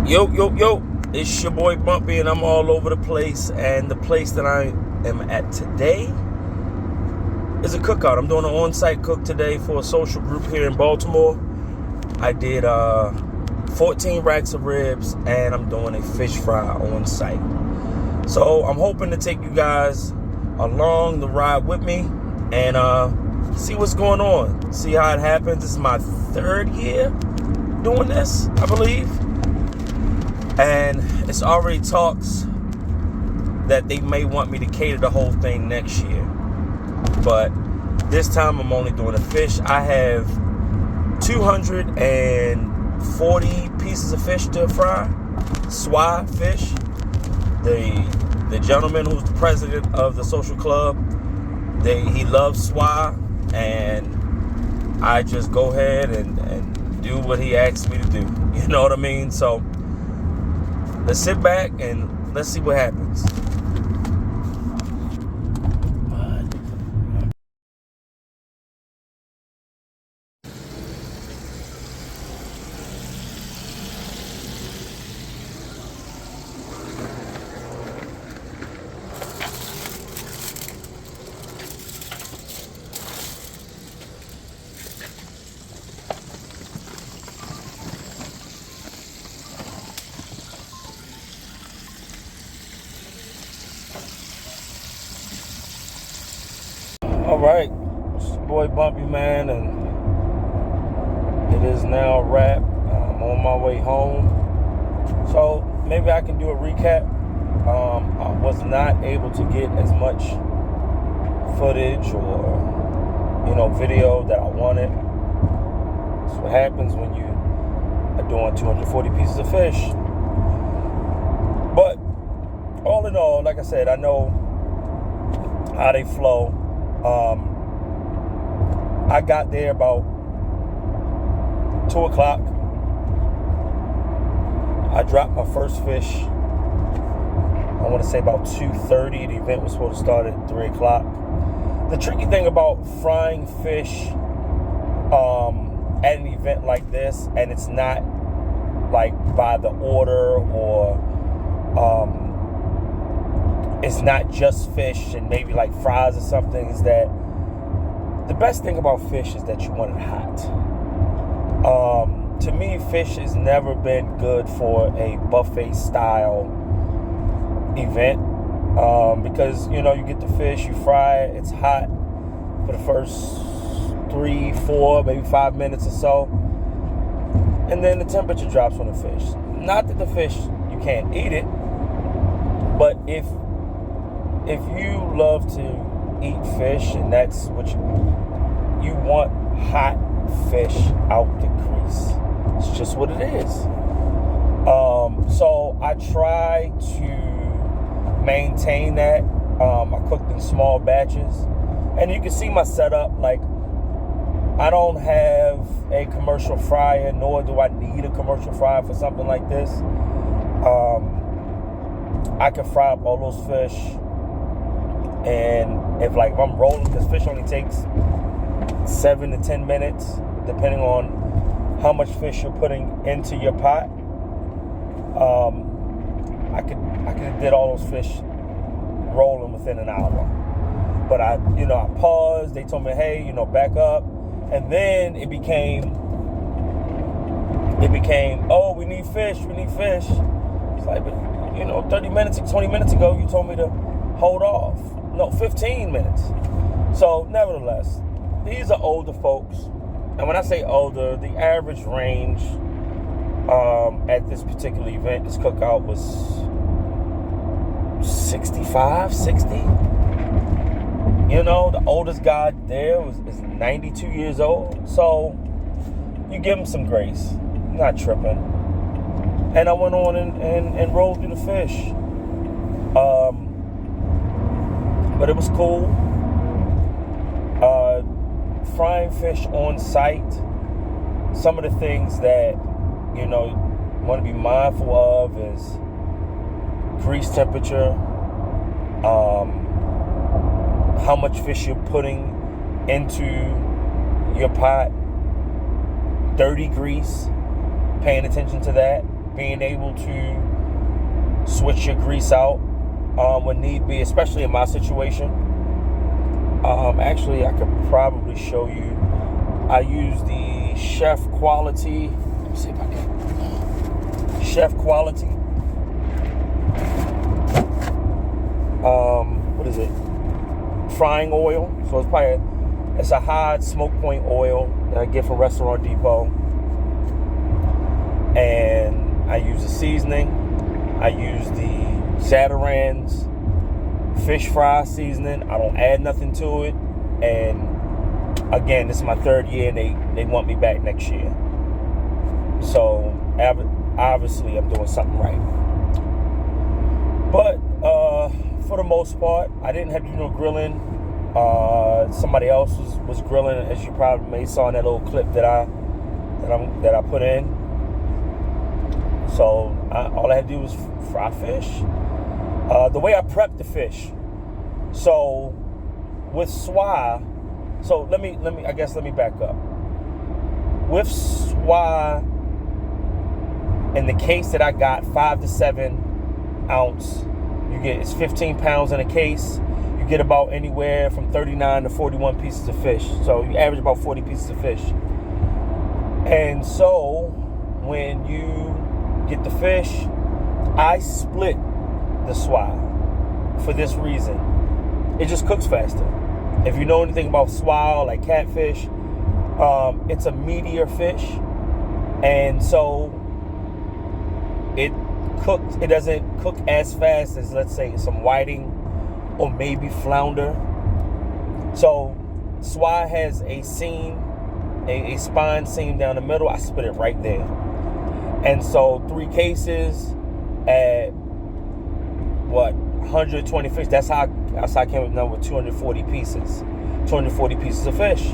Yo, yo, yo, it's your boy Bumpy, and I'm all over the place. And the place that I am at today is a cookout. I'm doing an on-site cook today for a social group here in Baltimore. I did 14 racks of ribs, and I'm doing a fish fry on site. So I'm hoping to take you guys along the ride with me and see what's going on, see how it happens. This is my third year doing this, I believe. And it's already talks that they may want me to cater the whole thing next year. But this time I'm only doing a fish. I have 240 pieces of fish to fry. Swai fish. The gentleman who's the president of the social club, he loves swai, and I just go ahead and do what he asks me to do. You know what I mean? So let's sit back and let's see what happens. All right, it's your boy Bumpy, man, and it is now a wrap. I'm on my way home, so maybe I can do a recap. I was not able to get as much footage or video that I wanted. That's what happens when you are doing 240 pieces of fish. But all in all, like I said, I know how they flow. I got there about 2 o'clock. I dropped my first fish, I want to say about 2:30. The event was supposed to start at 3 o'clock. The tricky thing about frying fish at an event like this, and it's not like by the order, or it's not just fish and maybe like fries or something, is that the best thing about fish is that you want it hot. To me, fish has never been good for a buffet style event, because you get the fish, you fry it, it's hot for the first 3, 4, maybe 5 minutes or so, and then the temperature drops on the fish. Not that the fish, you can't eat it, but if you love to eat fish and that's what you want, hot fish out the grease. It's just what it is. So I try to maintain that. I cooked in small batches, and you can see my setup. Like, I don't have a commercial fryer, nor do I need a commercial fryer for something like this. I can fry up all those fish. And if I'm rolling, because fish only takes 7 to 10 minutes, depending on how much fish you're putting into your pot. I could have did all those fish rolling within an hour. But I paused. They told me, hey, back up. And then it became, oh, we need fish. It's like, but 30 minutes, 20 minutes ago, you told me to hold off. No, 15 minutes. So, nevertheless, these are older folks. And when I say older, the average range at this particular event, this cookout, was 65, 60. The oldest guy there is 92 years old. So, you give him some grace. Not tripping. And I went on and rolled through the fish. But it was cool. Frying fish on site. Some of the things that want to be mindful of is grease temperature, how much fish you're putting into your pot, dirty grease, paying attention to that, being able to switch your grease out when need be, especially in my situation. Actually, I could probably show you. I use the Chef Quality. Let me see if I can. Chef Quality. What is it? Frying oil. So it's a high smoke point oil that I get from Restaurant Depot. And I use the seasoning. I use the Zatarain's fish fry seasoning. I don't add nothing to it. And again, this is my 3rd year, and they want me back next year. So obviously I'm doing something right. But for the most part, I didn't have to do no grilling. Somebody else was grilling, as you probably may saw in that little clip that I put in. So all I had to do was fry fish. The way I prep the fish. So with swai, so let me back up. With swai, in the case that I got, 5 to 7 ounce, it's 15 pounds in a case. You get about anywhere from 39 to 41 pieces of fish. So you average about 40 pieces of fish. And so when you get the fish, I split the swai for this reason. It just cooks faster. If you know anything about swai, like catfish, it's a meatier fish, and so it doesn't cook as fast as, let's say, some whiting or maybe flounder. So swai has a seam, a spine seam down the middle. I split it right there. And so 3 cases at 120 fish. That's how I came up with 240 pieces. 240 pieces of fish.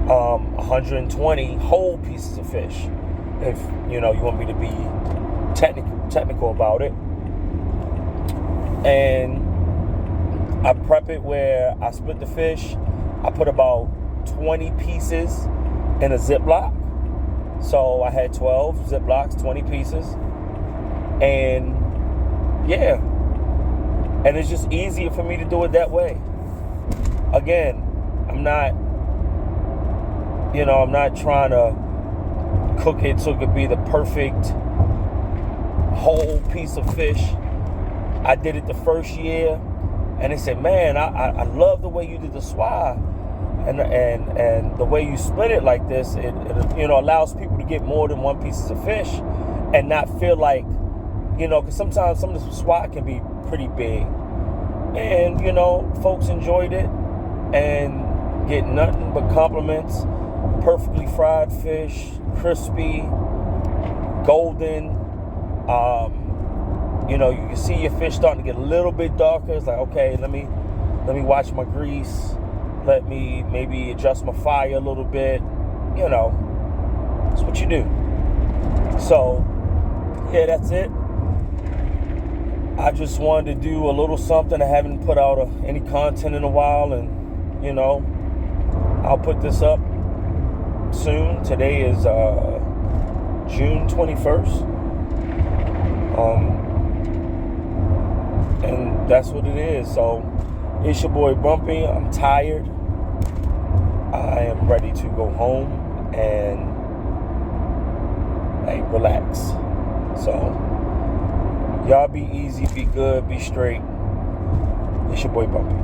120 whole pieces of fish. If you want me to be technical about it. And I prep it where I split the fish. I put about 20 pieces in a Ziploc. So I had 12 Ziplocs, 20 pieces. And yeah. And it's just easier for me to do it that way. Again, I'm not trying to cook it so it could be the perfect whole piece of fish. I did it the first year, and they said, man, I love the way you did the swai. And the way you split it like this, it allows people to get more than 1 piece of fish and not feel like, because sometimes some of the swai can be pretty big. And, folks enjoyed it and get nothing but compliments. Perfectly fried fish, crispy, golden. You can see your fish starting to get a little bit darker. It's like, okay, let me watch my grease. Let me maybe adjust my fire a little bit. That's what you do. So, yeah, that's it. I just wanted to do a little something. I haven't put out any content in a while, and I'll put this up soon. Today is June 21st. And that's what it is. So it's your boy Bumpy. I'm tired. I am ready to go home and relax. So y'all be easy, be good, be straight. It's your boy Bumpy.